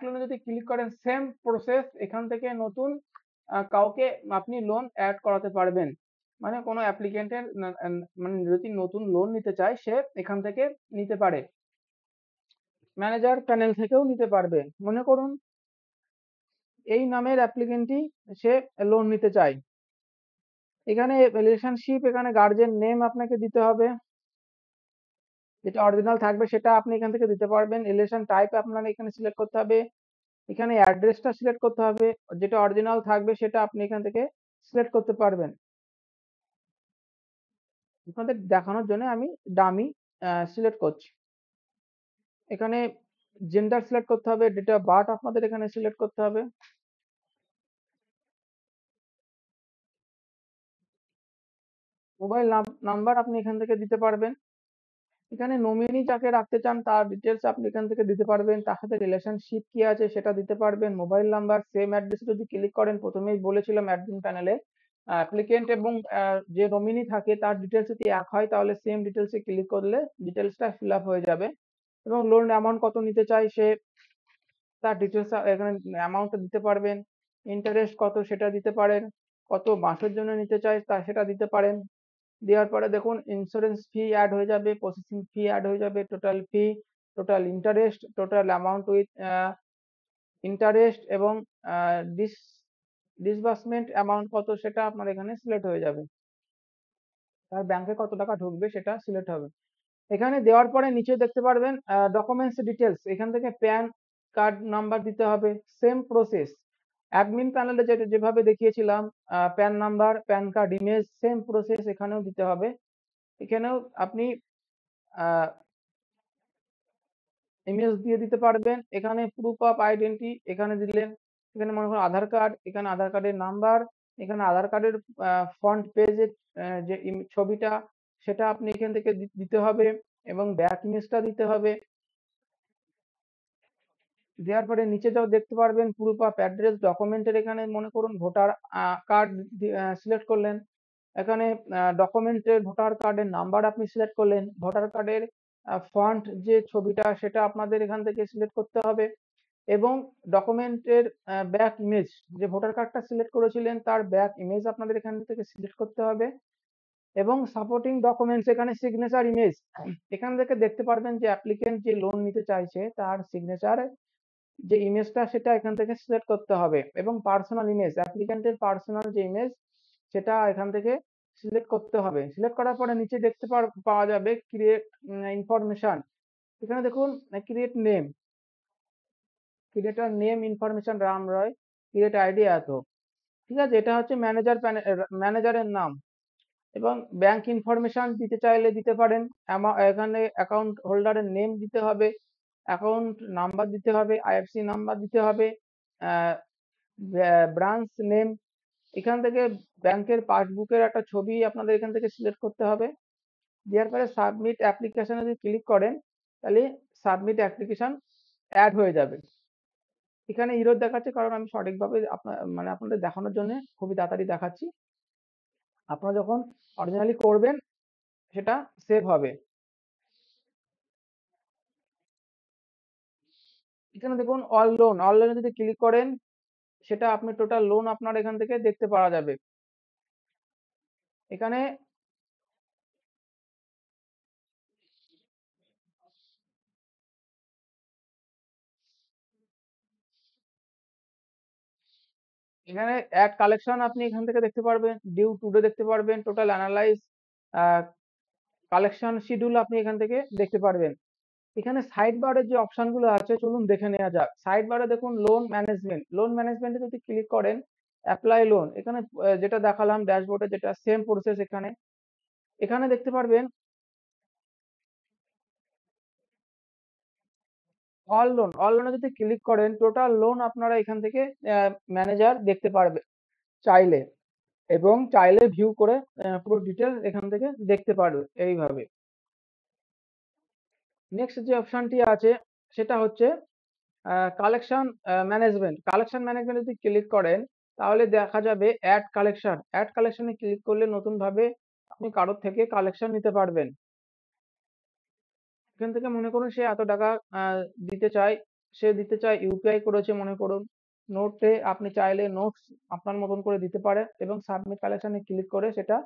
লোনে যদি ক্লিক করেন সেম প্রসেস, এখান থেকে নতুন কাউকে আপনি লোন অ্যাড করাতে পারবেন। মানে কোনো অ্যাপ্লিকেন্টের মানে যদি নতুন লোন নিতে চায় সে এখান থেকে নিতে পারে, ম্যানেজার প্যানেল থেকেও নিতে পারবে। মনে করুন এই নামের অ্যাপ্লিকেন্টই সে লোন নিতে চায়, এখানে রিলেশনশিপ, এখানে গার্জেন নেম আপনাকে দিতে হবে, যেটা অরিজিনাল থাকবে সেটা আপনি এখান থেকে দিতে পারবেন। রিলেশন টাইপ আপনার এখানে সিলেক্ট করতে হবে, এখানে অ্যাড্রেসটা সিলেক্ট করতে হবে, যেটা অরিজিনাল থাকবে সেটা আপনি এখান থেকে সিলেক্ট করতে পারবেন। আপনাদের দেখানোর জন্য আমি ডামি সিলেক্ট করছি। এখানে জেন্ডার সিলেক্ট করতে হবে, ডেট অফ বার্থ আপনাদের এখানে সিলেক্ট করতে হবে। মোবাইল নাম্বার আপনি এখান থেকে দিতে পারবেন। এখানে নমিনি যাকে রাখতে চান তার ডিটেলস আপনি এখান থেকে দিতে পারবেন, তার সাথে রিলেশনশিপ কি আছে সেটা দিতে পারবেন। মোবাইল নাম্বার সেম অ্যাড্রেসে যদি ক্লিক করেন, প্রথমেই বলেছিলাম অ্যাডমিন প্যানেলে অ্যাপ্লিকেন্ট এবং যে নমিনি থাকে তার ডিটেলস যদি এক হয় তাহলে সেম ডিটেলসে ক্লিক করলে ডিটেলসটা ফিল আপ হয়ে যাবে এবং লোন অ্যামাউন্ট কত নিতে চাই সে তার ডিটেলস এখানে অ্যামাউন্টটা দিতে পারবেন। ইন্টারেস্ট কত সেটা দিতে পারেন, কত মাসের জন্য নিতে চাই তা সেটা দিতে পারেন। দেওয়ার পরে দেখুন ইন্স্যুরেন্স ফি অ্যাড হয়ে যাবে, প্রসেসিং ফি অ্যাড হয়ে যাবে, total fee, total interest, total amount with interest এবং ডিসবার্সমেন্ট অ্যামাউন্ট কত সেটা আপনার এখানে সিলেক্ট হয়ে যাবে। তার ব্যাংকে কত টাকা ঢুকবে সেটা সিলেক্ট হবে। এখানে দেওয়ার পরে নিচে দেখতে পারবেন ডকুমেন্টস ডিটেলস, এখান থেকে প্যান কার্ড নাম্বার দিতে হবে। সেম প্রসেস অ্যাডমিন প্যানেলে যেভাবে দেখিয়েছিলাম, pan number, pan card image, same process এখানেও দিতে হবে। এখানেও আপনি ইমেজ দিয়ে দিতে পারবেন। এখানে প্রুফ অফ আইডেন্টি এখানে দিলেন, এখানে মনে করুন আধার কার্ড, এখানে আধার কার্ডের নাম্বার, এখানে আধার কার্ডের ফ্রন্ট পেজের যে ছবিটা সেটা আপনি এখান থেকে দিতে হবে এবং ব্যাক ইমেজটা দিতে হবে। দেওয়ার পরে নিচে যাও দেখতে পারবেন প্রুফ অফ অ্যাড্রেস ডকুমেন্টের, এখানে মনে করুন ভোটার কার্ড সিলেক্ট করলেন, এখানে ডকুমেন্টের ভোটার কার্ডের নাম্বার আপনি সিলেক্ট করলেন, ভোটার কার্ডের ফন্ট যে ছবিটা সেটা আপনাদের এখান থেকে সিলেক্ট করতে হবে এবং ডকুমেন্টের ব্যাক ইমেজ, যে ভোটার কার্ডটা সিলেক্ট করেছিলেন তার ব্যাক ইমেজ আপনাদের এখান থেকে সিলেক্ট করতে হবে এবং সাপোর্টিং ডকুমেন্টস, এখানে সিগনেচার ইমেজ, এখান থেকে দেখতে পারবেন যে অ্যাপ্লিকেন্ট যে লোন নিতে চাইছে তার সিগনেচার যে ইমেজটা সেটা এখান থেকে সিলেক্ট করতে হবে এবং পার্সোনাল ইমেজ, অ্যাপ্লিকেন্টের পার্সোনাল যে ইমেজ সেটা এখান থেকে সিলেক্ট করতে হবে। সিলেক্ট করার পরে নিচে দেখতে পাওয়া যাবে ক্রিয়েট ইনফরমেশন, এখানে দেখুন create name, creator name information Ram Roy, create ID এত, ঠিক আছে। এটা হচ্ছে ম্যানেজারের নাম এবং ব্যাংক ইনফরমেশন দিতে চাইলে দিতে পারেন। এখানে অ্যাকাউন্ট হোল্ডারের নেম দিতে হবে, অ্যাকাউন্ট নাম্বার দিতে হবে, আইএফসি নাম্বার দিতে হবে, ব্রাঞ্চ নেম, এখান থেকে ব্যাংকের পাসবুকের একটা ছবি আপনাদের এখান থেকে সিলেক্ট করতে হবে। দেওয়ার পরে সাবমিট অ্যাপ্লিকেশনে যদি ক্লিক করেন তাহলে সাবমিট অ্যাপ্লিকেশন অ্যাড হয়ে যাবে। এখানে ইরর দেখাচ্ছে কারণ আমি সঠিকভাবে আপনাদের দেখানোর জন্য খুবই তাড়াতাড়ি দেখাচ্ছি। আপনারা যখন অরিজিনালি করবেন সেটা সেভ হবে। এখানে দেখুন অল লোনে যদি ক্লিক করেন সেটা আপনি টোটাল লোন আপনার এখান থেকে দেখতে পাওয়া যাবে। এখানে এখানে অ্যাড কালেকশন আপনি এখান থেকে দেখতে পারবেন, ডিউ টুডে দেখতে পারবেন, টোটাল অ্যানালাইজ, কালেকশন শিডিউল আপনি এখান থেকে দেখতে পারবেন। এখানে সাইড বারের যে অপশন গুলো আছে চলুন দেখে নেওয়া যাক। সাইড বারে দেখুন লোন ম্যানেজমেন্ট, লোন ম্যানেজমেন্টে যদি ক্লিক করেন অ্যাপ্লাই লোন, এখানে যেটা দেখালাম ড্যাশবোর্ডে যেটা সেম প্রসেস এখানে। এখানে দেখতে পারবেন অল লোনে যদি ক্লিক করেন টোটাল লোন আপনারা এখান থেকে ম্যানেজার দেখতে পারবে চাইলে, এবং চাইলে ভিউ করে পুরো ডিটেলস এখান থেকে দেখতে পারবে এইভাবে। নেক্সট যে অপশনটি আছে সেটা হচ্ছে কালেকশন ম্যানেজমেন্ট। কালেকশন ম্যানেজমেন্ট যদি ক্লিক করেন তাহলে দেখা যাবে অ্যাড কালেকশন। অ্যাড কালেকশনে ক্লিক করলে নতুন ভাবে আপনি কারোর থেকে কালেকশন নিতে পারবেন। এখান থেকে মনে করুন সে এত টাকা দিতে চায়, সে দিতে চায় ইউপিআই করেছে মনে করুন, নোটে আপনি চাইলে নোটস আপনার মতন করে দিতে পারেন এবং সাবমিট কালেকশনে ক্লিক করে সেটা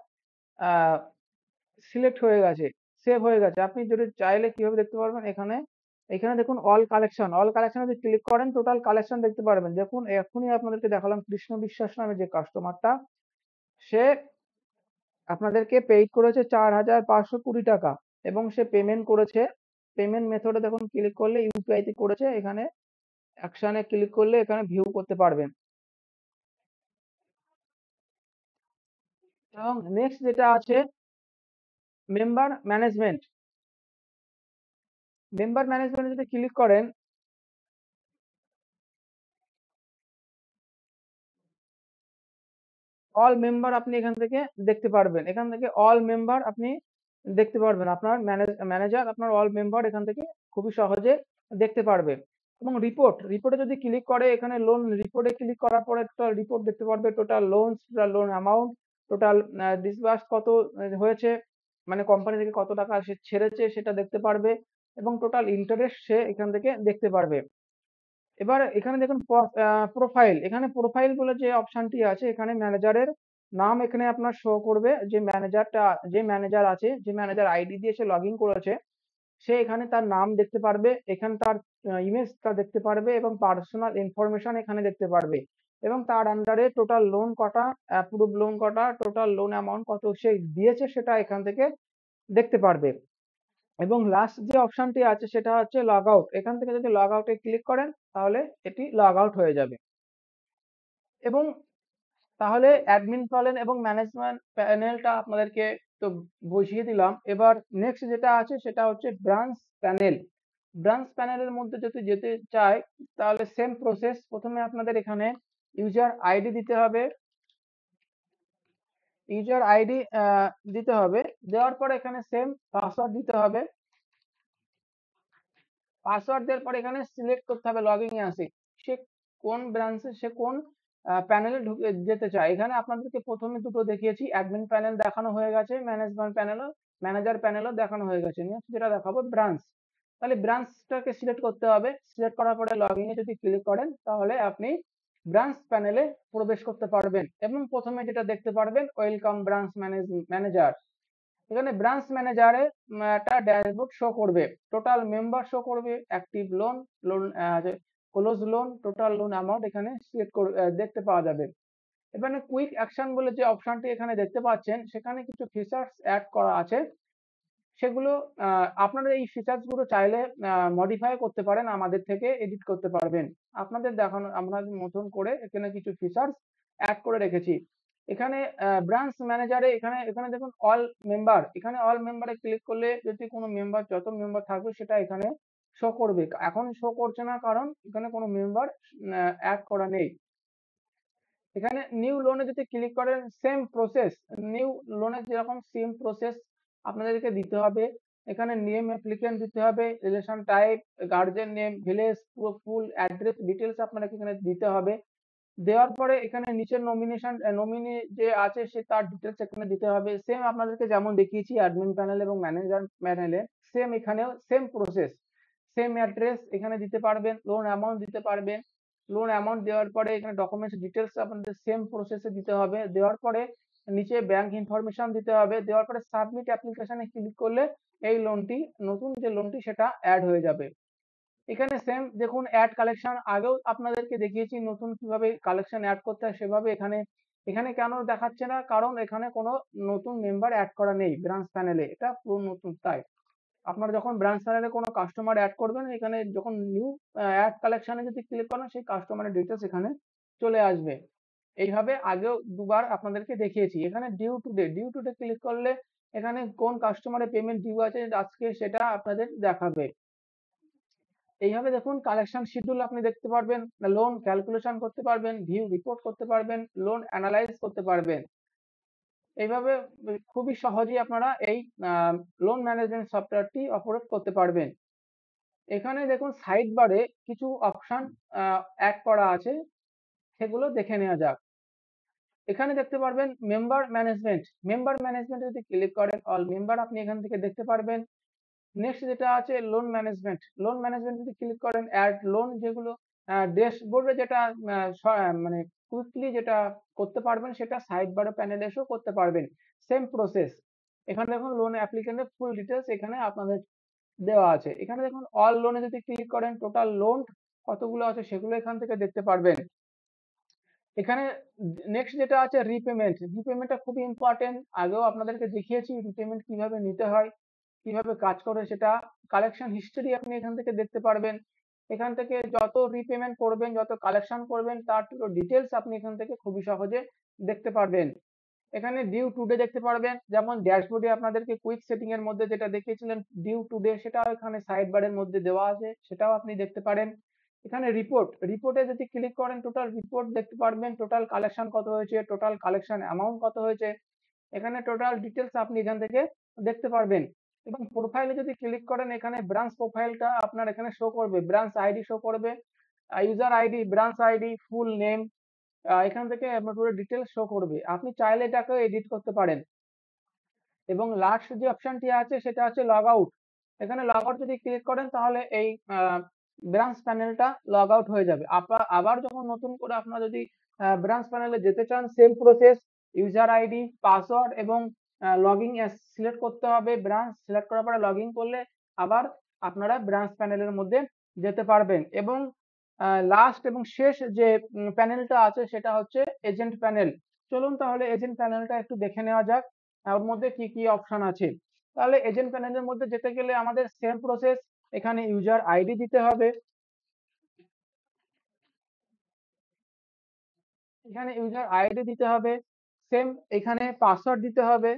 সিলেক্ট হয়ে গেছে, সেভ হয়ে গেছে। আপনি যদি চাইলে কিভাবে দেখতে পারবেন এখানে, এখানে দেখুন অল কালেকশন, অল কালেকশন যদি ক্লিক করেন টোটাল কালেকশন দেখতে পারবেন। দেখুন এখনই আপনাদেরকে দেখালাম কৃষ্ণ বিশ্বাস নামে যে কাস্টমারটা, সে আপনাদেরকে পেইড করেছে 4,520 টাকা এবং সে পেমেন্ট করেছে। পেমেন্ট মেথডে দেখুন ক্লিক করলে ইউপিআই তে করেছে, এখানে অ্যাকশনে ক্লিক করলে এখানে ভিউ করতে পারবেন। এবং নেক্সট যেটা আছে মেম্বার ম্যানেজমেন্ট। মেম্বার ম্যানেজমেন্টে যদি ক্লিক করেন অল মেম্বার আপনি এখান থেকে দেখতে পারবেন। এখান থেকে অল মেম্বার আপনি দেখতে পারবেন। আপনার ম্যানেজার আপনার অল মেম্বার এখান থেকে খুবই সহজে দেখতে পারবে। এবং রিপোর্টে যদি ক্লিক করে এখানে লোন রিপোর্টে ক্লিক করার পরে টোটাল রিপোর্ট দেখতে পারবে, total loans, total loan amount, total disburse কত হয়েছে, মানে কোম্পানি থেকে কত টাকা সে ছেড়েছে সেটা দেখতে পারবে এবং টোটাল ইন্টারেস্ট সে এখান থেকে দেখতে পারবে। এবার এখানে দেখুন প্রোফাইল, এখানে প্রোফাইল বলে যে অপশনটি আছে এখানে ম্যানেজারের নাম এখানে আপনার শো করবে। যে ম্যানেজার আছে, যে ম্যানেজার আইডি দিয়ে সে লগ ইন করেছে সে এখানে তার নাম দেখতে পারবে, এখানে তার ইমেজটা দেখতে পারবে এবং পার্সোনাল ইনফরমেশন এখানে দেখতে পারবে এবং তার আন্ডারে টোটাল লোন কটা, অ্যাপ্রুভ লোন কটা, টোটাল লোন অ্যামাউন্ট কত সে দিয়েছে সেটা এখান থেকে দেখতে পারবে। এবং লাস্ট যে অপশনটি আছে সেটা হচ্ছে লগ আউট। এখান থেকে যদি লগ আউটে ক্লিক করেন তাহলে এটি লগ আউট হয়ে যাবে। এবং তাহলে অ্যাডমিন প্যানেল এবং ম্যানেজমেন্ট প্যানেলটা আপনাদেরকে তো বুঝিয়ে দিলাম। এবার নেক্সট যেটা আছে সেটা হচ্ছে ব্রাঞ্চ প্যানেল। ব্রাঞ্চ প্যানেলের মধ্যে যদি যেতে চাই তাহলে সেম প্রসেস। প্রথমে আপনাদের এখানে ইউজার আইডি দিতে হবে, ইউজার আইডি দিতে হবে, দেওয়ার পরে এখানে সেম পাসওয়ার্ড দিতে হবে। পাসওয়ার্ড দেওয়ার পরে এখানে সিলেক্ট করতে হবে লগইন এ আসে সে কোন ব্রাঞ্চে, সে কোন প্যানেলে ঢুকে যেতে চায়। এখানে আপনাদেরকে প্রথমে দুটো দেখিয়েছি, অ্যাডমিন প্যানেল দেখানো হয়ে গেছে, ম্যানেজমেন্ট প্যানেলও, ম্যানেজার প্যানেলও দেখানো হয়ে গেছে। নেক্সট যেটা দেখাবো ব্রাঞ্চ। তাহলে ব্রাঞ্চটাকে সিলেক্ট করতে হবে, সিলেক্ট করার পরে লগইন এ যদি ক্লিক করেন তাহলে আপনি ব্রাঞ্চ প্যানেলে প্রবেশ করতে পারবেন এবং প্রথমে যেটা দেখতে পারবেন ওয়েলকাম ব্রাঞ্চ ম্যানেজার। এখানে ব্রাঞ্চ ম্যানেজারে একটা ড্যাশবোর্ড শো করবে, টোটাল মেম্বার শো করবে, active loan, loan close loan, total loan amount এখানে দেখতে পাওয়া যাবে। এখানে কুইক অ্যাকশন বলে যে অপশনটি এখানে দেখতে পাচ্ছেন সেখানে কিছু ফিচার্স অ্যাড করা আছে, সেগুলো আপনারা এই ফিচার্স গুলো চাইলে মডিফাই করতে পারেন, আমাদের থেকে এডিট করতে পারবেন। আপনাদের দেখানো আপনাদের মতন করে এখানে কিছু ফিচার্স অ্যাড করে রেখেছি। এখানে ব্রাঞ্চ ম্যানেজারে এখানে এখানে দেখুন অল মেম্বার, এখানে অল মেম্বারে ক্লিক করলে যদি কোনো মেম্বার, যত মেম্বার থাকবে সেটা এখানে শো করবে। এখন শো করছে না কারণ এখানে কোনো মেম্বার অ্যাড করা নেই। এখানে নিউ লোনে যদি ক্লিক করেন সেম প্রসেস, নিউ লোনে যেরকম সেম প্রসেস আপনাদেরকে দিতে হবে। এখানে নেম অ্যাপ্লিকেন্ট দিতে হবে, relation type, guardian name, village, পুরো ফুল অ্যাড্রেস ডিটেলস আপনাকে এখানে দিতে হবে। দেওয়ার পরে এখানে নিচের নমিনি যে আছে সে তার ডিটেলস এখানে দিতে হবে। সেম আপনাদেরকে যেমন দেখিয়েছি অ্যাডমিন প্যানেল এবং ম্যানেজার প্যানেলে, সেম এখানেও সেম প্রসেস, সেম অ্যাড্রেস এখানে দিতে পারবেন, লোন অ্যামাউন্ট দিতে পারবেন। লোন অ্যামাউন্ট দেওয়ার পরে এখানে ডকুমেন্টস ডিটেলস আপনাদের সেম প্রসেসে দিতে হবে। দেওয়ার পরে নিচে ব্যাংক ইনফরমেশন দিতে হবে। দেওয়ার পরে সাবমিট অ্যাপ্লিকেশনে ক্লিক করলে এই লোনটি, নতুন যে লোনটি সেটা অ্যাড হয়ে যাবে। এখানে সেম দেখুন অ্যাড কালেকশন, আগেও আপনাদেরকে দেখিয়েছি নতুন কিভাবে কালেকশন অ্যাড করতে হয় সেভাবে এখানে। এখানে কেন দেখাচ্ছে না, কারণ এখানে কোনো নতুন মেম্বার অ্যাড করা নেই ব্রাঞ্চ প্যানেলে, এটা পুরো নতুন তাই। আপনারা যখন ব্রাঞ্চ প্যানেলে কোনো কাস্টমার অ্যাড করবেন, এখানে যখন নিউ অ্যাড কালেকশনে যদি ক্লিক করেন, সেই কাস্টমারের ডিটেলস এখানে চলে আসবে। এইভাবে আগেও দুবার আপনাদেরকে দেখিয়েছি। এখানে ডিউ টু ডে ক্লিক করলে এখানে কোন কাস্টমারের পেমেন্ট ডিউ আছে আজকে সেটা আপনাদের দেখাবে। এইভাবে দেখুন কালেকশন শিডিউল আপনি দেখতে পারবেন, লোন ক্যালকুলেশন করতে পারবেন, ভিউ রিপোর্ট করতে পারবেন, লোন অ্যানালাইজ করতে পারবেন। এইভাবে খুবই সহজেই আপনারা এই লোন ম্যানেজমেন্ট সফটওয়্যারটি অপারেট করতে পারবেন। এখানে দেখুন সাইড বারে কিছু অপশন অ্যাড করা আছে, সেগুলো দেখে নেওয়া যাক। এখানে দেখতে পারবেন মেম্বার ম্যানেজমেন্ট যদি ক্লিক করেন, অল মেম্বার আপনি এখান থেকে দেখতে পারবেন। নেক্সট যেটা আছে লোন ম্যানেজমেন্ট যদি ক্লিক করেন, অ্যাড লোন, যেগুলো ড্যাশবোর্ডে যেটা মানে কুইকলি যেটা করতে পারবেন, সেটা সাইড বারে প্যানেলে এসেও করতে পারবেন। Same process. এখানে দেখুন লোন অ্যাপ্লিকেন্টের ফুল ডিটেলস এখানে আপনাদের দেওয়া আছে। এখানে দেখুন অল লোনে যদি ক্লিক করেন, টোটাল লোন কতগুলো আছে সেগুলো এখান থেকে দেখতে পারবেন। এখানে নেক্সট যেটা আছে রিপেমেন্টটা খুবই ইম্পর্টেন্ট। আগেও আপনাদেরকে দেখিয়েছি রিপেমেন্ট কিভাবে নিতে হয়, কিভাবে কাজ করে সেটা। কালেকশন হিস্ট্রি আপনি এখান থেকে দেখতে পারবেন। এখান থেকে যত রিপেমেন্ট করবেন, যত কালেকশন করবেন, তার পুরো ডিটেলস আপনি এখান থেকে খুবই সহজে দেখতে পারবেন। এখানে ডিউ টুডে দেখতে পারবেন, যেমন ড্যাশবোর্ডে আপনাদেরকে কুইক সেটিং এর মধ্যে যেটা দেখিয়েছিলেন ডিউ টুডে, সেটাও এখানে সাইড বারের মধ্যে দেওয়া আছে, সেটাও আপনি দেখতে পারেন। এখানে রিপোর্টে যদি ক্লিক করেন, টোটাল রিপোর্ট দেখতে পারবেন, টোটাল কালেকশন কত হয়েছে, টোটাল কালেকশন অ্যামাউন্ট কত হয়েছে, এখানে টোটাল ডিটেলস আপনি এখান থেকে দেখতে পারবেন। এবং প্রোফাইলে যদি ক্লিক করেন, এখানে ব্রাঞ্চ প্রোফাইলটা আপনার এখানে শো করবে, ব্রাঞ্চ আইডি শো করবে, user ID, branch ID, full name, এখান থেকে আপনার পুরো ডিটেলস শো করবে। আপনি চাইলে এটাকে এডিট করতে পারেন। এবং লাস্ট যে অপশনটি আছে সেটা হচ্ছে লগ আউট। এখানে লগ আউট যদি ক্লিক করেন, তাহলে এই ব্রাঞ্চ প্যানেলটা লগ আউট হয়ে যাবে। আবার যখন নতুন করে আপনারা যদি ব্রাঞ্চ প্যানেলে যেতে চান, same process, user ID, password এবং লগইন সিলেক্ট করতে হবে। ব্রাঞ্চ সিলেক্ট করার পরে লগইন করলে আবার আপনারা ব্রাঞ্চ প্যানেলের মধ্যে যেতে পারবেন। এবং লাস্ট এবং শেষ যে প্যানেলটা আছে সেটা হচ্ছে এজেন্ট প্যানেল। চলুন তাহলে এজেন্ট প্যানেলটা একটু দেখে নেওয়া যাক, ওর মধ্যে কি কি অপশন আছে। তাহলে এজেন্ট প্যানেলের মধ্যে যেতে গেলে আমাদের সেম প্রসেস, এখানে ইউজার আইডি দিতে হবে, সেম এখানে পাসওয়ার্ড দিতে হবে।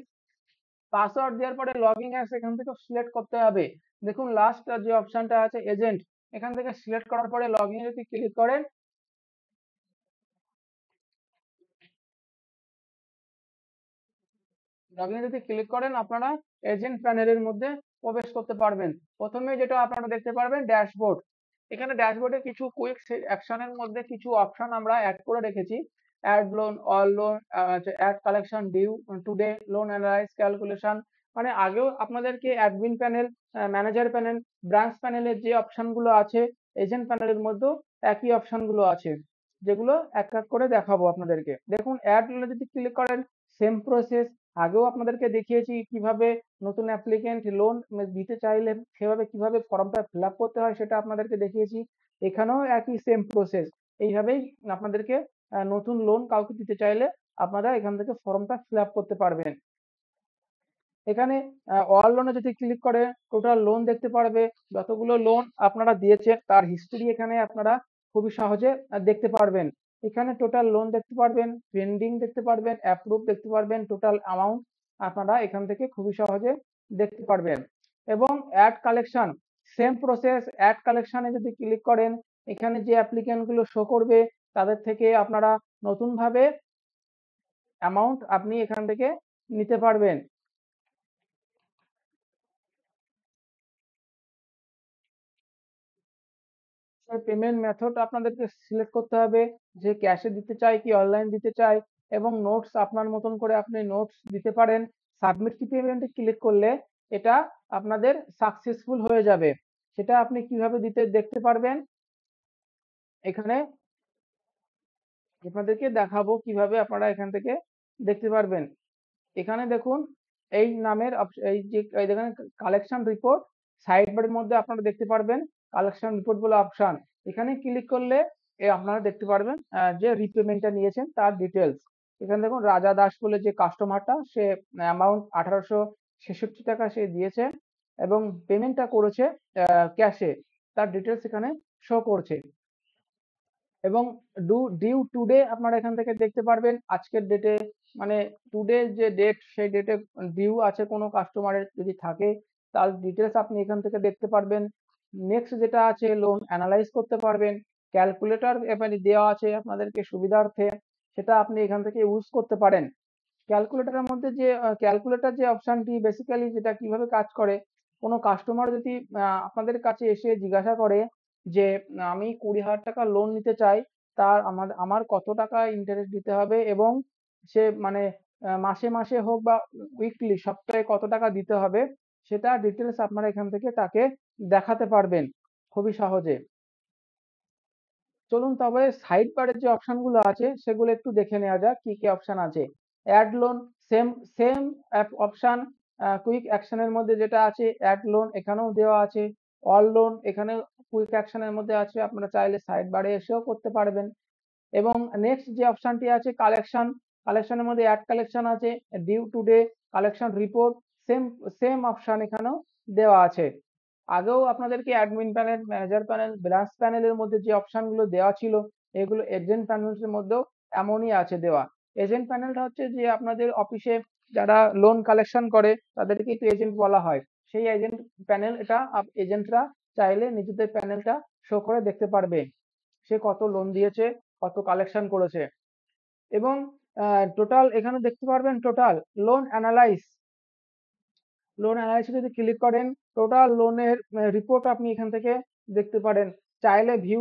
পাসওয়ার্ড দেওয়ার পরে লগইন অ্যাপস এখান থেকে সিলেক্ট করতে হবে। দেখুন লাস্ট যে অপশনটা আছে এজেন্ট, এখান থেকে সিলেক্ট করার পরে লগইন যদি ক্লিক করেন, আপনারা এজেন্ট প্যানেলের মধ্যে প্রবেশ করতে পারবেন। প্রথমে যেটা আপনারা দেখতে পারবেন ড্যাশবোর্ড। এখানে ড্যাশবোর্ডে কিছু কুইক অ্যাকশনের মধ্যে কিছু অপশন আমরা অ্যাড করে রেখেছি। Add loan, all loan, add collection, due today, loan analyse, calculation. মানে আগেও আপনাদেরকে admin panel, manager panel, branch প্যানেলের যে অপশনগুলো আছে, এজেন্ট প্যানেলের মধ্যেও একই অপশনগুলো আছে, যেগুলো এক এক করে দেখাবো আপনাদেরকে। দেখুন অ্যাড লোনে যদি ক্লিক করেন, সেম প্রসেস। আগেও আপনাদেরকে দেখিয়েছি কিভাবে নতুন অ্যাপ্লিকেন্ট লোন দিতে চাইলে সেভাবে কিভাবে ফর্মটা ফিল আপ করতে হয়, সেটা আপনাদেরকে দেখিয়েছি। এখানেও একই সেম প্রসেস। এইভাবেই আপনাদেরকে নতুন লোন কাউকে দিতে চাইলে আপনারা এখান থেকে ফর্মটা ফিল আপ করতে পারবেন। এখানে অল লোনে যদি ক্লিক করে, টোটাল লোন দেখতে পারবে, যতগুলো লোন আপনারা দিয়েছেন তার হিস্ট্রি এখানে আপনারা খুবই সহজে দেখতে পারবেন। এখানে টোটাল লোন দেখতে পারবেন, পেন্ডিং দেখতে পারবেন, অ্যাপ্রুভ দেখতে পারবেন, টোটাল অ্যামাউন্ট আপনারা এখান থেকে খুবই সহজে দেখতে পারবেন। এবং add collection, same process. Add কালেকশনে যদি ক্লিক করেন, এখানে যে অ্যাপ্লিক্যান্ট গুলো শো করবে তাদের থেকে আপনারা নতুন ভাবে অ্যামাউন্ট আপনি এখান থেকে নিতে পারবেন। পেমেন্ট মেথড আপনাদেরকে সিলেক্ট করতে হবে, যে ক্যাশে দিতে চাই কি অনলাইন দিতে চাই, এবং নোটস আপনার মতন করে আপনি নোটস দিতে পারেন। সাবমিট কি পেমেন্টে ক্লিক করলে এটা আপনাদের সাকসেসফুল হয়ে যাবে। সেটা আপনি কিভাবে দিতে দেখতে পারবেন, এখানে আপনাদেরকে দেখাবো কিভাবে আপনারা এখান থেকে দেখতে পারবেন। এখানে দেখুন এই নামের এই যে এই দেখেন কালেকশন রিপোর্ট, সাইড বারের মধ্যে আপনারা দেখতে পারবেন কালেকশন রিপোর্ট বলে অপশন। এখানে ক্লিক করলে আপনারা দেখতে পারবেন যে রিপেমেন্টটা নিয়েছেন তার ডিটেলস। এখানে দেখুন রাজা দাস বলে যে কাস্টমারটা, সে অ্যামাউন্ট 1866 টাকা সে দিয়েছে। এবং পেমেন্টটা করেছে ক্যাশে, তার ডিটেলস এখানে শো করছে। এবং ডিউ টুডে আপনারা এখান থেকে দেখতে পারবেন আজকের ডেটে, মানে টুডে যে ডেট সেই ডেটে ডিউ আছে কোনো কাস্টমারের যদি থাকে তার ডিটেলস আপনি এখান থেকে দেখতে পারবেন। নেক্সট যেটা আছে লোন অ্যানালাইজ করতে পারবেন। ক্যালকুলেটর এখানে দেওয়া আছে আপনাদেরকে সুবিধার্থে, সেটা আপনি এখান থেকে ইউজ করতে পারেন। ক্যালকুলেটরের মধ্যে যে ক্যালকুলেটর যে অপশনটি বেসিক্যালি যেটা কিভাবে কাজ করে, কোনো কাস্টমার যদি আপনাদের কাছে এসে জিজ্ঞাসা করে যে আমি 20,000 টাকা লোন নিতে চাই, তার আমার কত টাকা ইন্টারেস্ট দিতে হবে এবং সে মানে মাসে মাসে হোক বা উইকলি সপ্তাহে কত টাকা দিতে হবে, সেটা ডিটেলস আপনারা এখান থেকে তাকে দেখাতে পারবেন খুবই সহজে। চলুন তবে সাইড বারের যে অপশন গুলো আছে সেগুলো একটু দেখে নেওয়া যাক কি কি অপশন আছে। Add loan, same same option. Quick অ্যাকশনের মধ্যে যেটা আছে অ্যাড লোন এখানেও দেওয়া আছে। অল লোন এখানে কুইক অ্যাকশনের মধ্যে আছে, আপনারা চাইলে সাইড বারে এসেও করতে পারবেন। এবং নেক্সট যে অপশনটি আছে কালেকশন, কালেকশনের মধ্যে অ্যাড কালেকশন আছে, due today, collection report, same same option এখানেও দেওয়া আছে। আগেও আপনাদেরকে admin panel, manager panel, branch প্যানেলের মধ্যে যে অপশনগুলো দেওয়া ছিল এগুলো এজেন্ট প্যানেলের মধ্যেও এমনই আছে দেওয়া। এজেন্ট প্যানেলটা হচ্ছে যে আপনাদের অফিসে যারা লোন কালেকশন করে তাদেরকে একটু এজেন্ট বলা হয়, সেই এজেন্ট প্যানেল এটা। এজেন্টরা চাইলে নিজেদের প্যানেলটা শো করে দেখতে পারবে সে কত লোন দিয়েছে, কত কালেকশন করেছে। এবং টোটাল এখানে দেখতে পারবেন টোটাল লোন অ্যানালাইজ, লোন অ্যানালাইসিসে যদি ক্লিক করেন টোটাল লোনের রিপোর্ট আপনি এখান থেকে দেখতে পারেন। চাইলে ভিউ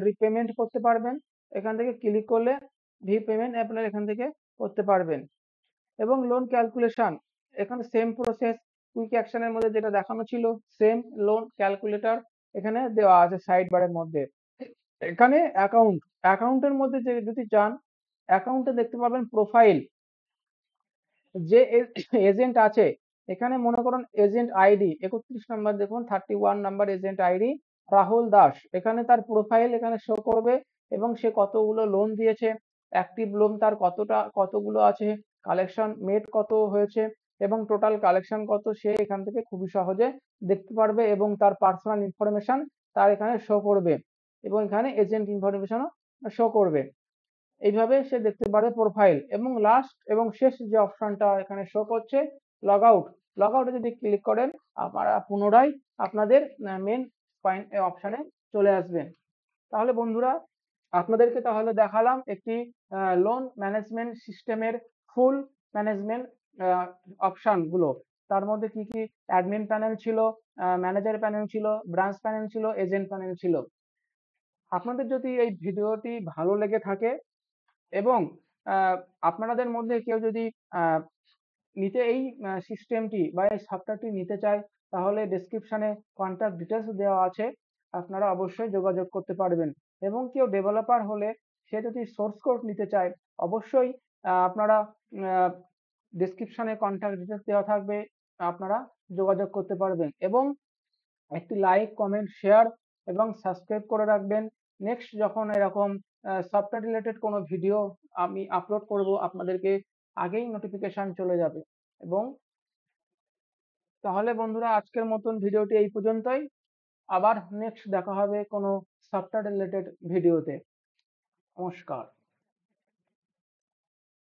রিপেমেন্ট করতে পারবেন, এখান থেকে ক্লিক করলে ভিউ পেমেন্ট আপনারা এখান থেকে করতে পারবেন। এবং লোন ক্যালকুলেশন এখানে সেম প্রসেস, কুইক অ্যাকশনের মধ্যে যেটা দেখানো ছিল সেম লোন ক্যালকুলেটর এখানে দেওয়া আছে সাইড বারের মধ্যে। এখানে অ্যাকাউন্টের মধ্যে যে যদি যান, অ্যাকাউন্টে দেখতে পাবেন প্রোফাইল, যে এজেন্ট আছে এখানে মনে করুন এজেন্ট আইডি 31 নাম্বার, দেখুন 31 number agent ID Rahul Das, এখানে তার প্রোফাইল এখানে শো করবে এবং সে কতগুলো লোন দিয়েছে, অ্যাক্টিভ লোন তার কতগুলো আছে, কালেকশন মেড কত হয়েছে এবং টোটাল কালেকশন কত, সে এখান থেকে খুবই সহজে দেখতে পারবে এবং তার পার্সোনাল ইনফরমেশন তার এখানে শো করবে এবং এখানে এজেন্ট ইনফরমেশনও শো করবে। এইভাবে সে দেখতে পারে প্রোফাইল। এবং লাস্ট এবং শেষ যে অপশনটা এখানে শো করছে লগ আউট, লগ আউটে যদি ক্লিক করেন আপনারা পুনরায় আপনাদের মেন পয়েন্ট অপশনে চলে আসবেন। তাহলে বন্ধুরা আপনাদেরকে তাহলে দেখালাম একটি লোন ম্যানেজমেন্ট সিস্টেমের ফুল ম্যানেজমেন্ট অপশন গুলো। তার মধ্যে কি কি অ্যাডমিন প্যানেল ছিল, ম্যানেজার প্যানেল ছিল, ব্রাঞ্চ প্যানেল ছিল, এজেন্ট প্যানেল ছিল। আপনাদের যদি এই ভিডিওটি ভালো লেগে থাকে এবং আপনাদের মধ্যে কেউ যদি নিতে এই সিস্টেমটি বা এই সফটওয়্যারটি নিতে চায়, তাহলে ডেসক্রিপশনে কন্ট্যাক্ট ডিটেলস দেওয়া আছে, আপনারা অবশ্যই যোগাযোগ করতে পারবেন। এবং কেউ ডেভেলপার হলে সে যদি সোর্স কোড নিতে চায়, অবশ্যই আপনারা ডেসক্রিপশনে কন্ট্যাক্ট ডিটেলস দেওয়া থাকবে, আপনারা যোগাযোগ করতে পারবেন। এবং একটি লাইক, কমেন্ট, শেয়ার এবং সাবস্ক্রাইব করে রাখবেন। নেক্সট যখন এরকম সফটওয়্যার রিলেটেড কোনো ভিডিও আমি আপলোড করব আপনাদেরকে আগেই নোটিফিকেশন চলে যাবে। এবং তাহলে বন্ধুরা আজকের মতন ভিডিওটি এই পর্যন্তই, আবার নেক্সট দেখা হবে কোনো সফটওয়্যার রিলেটেড ভিডিওতে। নমস্কার।